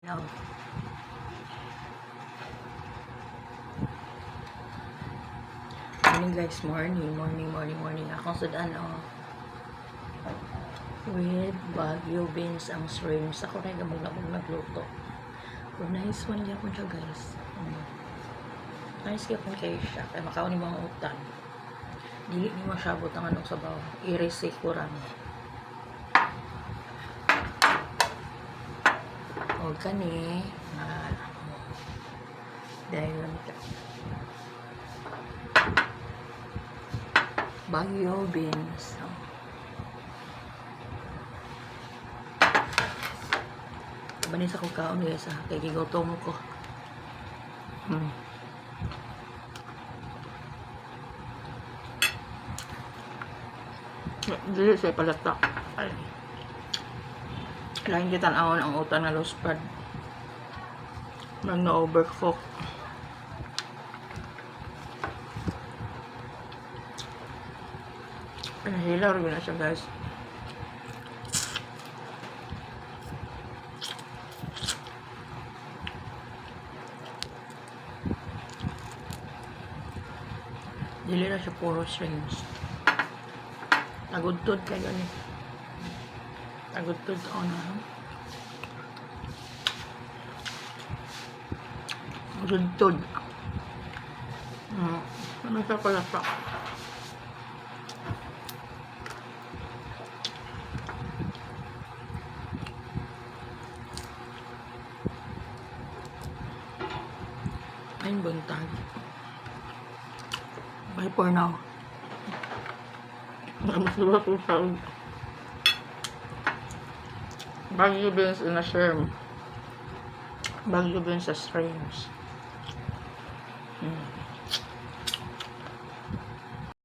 Oh. Morning guys, morning. Akong sudan with Baguio beans ang shrimps. Ako rin gamag nagluto. Pero nice one niya po siya guys. Nice kaya po kayo siya. Kaya makaon ni mga utan. Dili ni masyabot ang anong sabaw. I-resay ko rin. Huwag ka ni. Dahil lang ito. Baguio beans. Banis ako kaon guys kay gigotom ko. Dili siya palata. Ay. Lain kita naon ang utan nga low spread. Nang na-overcook. Hilaw rin na siya guys. Dili na siya puro shrimps. Tagudtod kayo ni. Tagudtod ako na. Tagudtod. Ano siya pala sa? Ayun buntag. Bye for now. Masarap yung sound. Baguio beans in a shrimp. Baguio beans sa shrimps.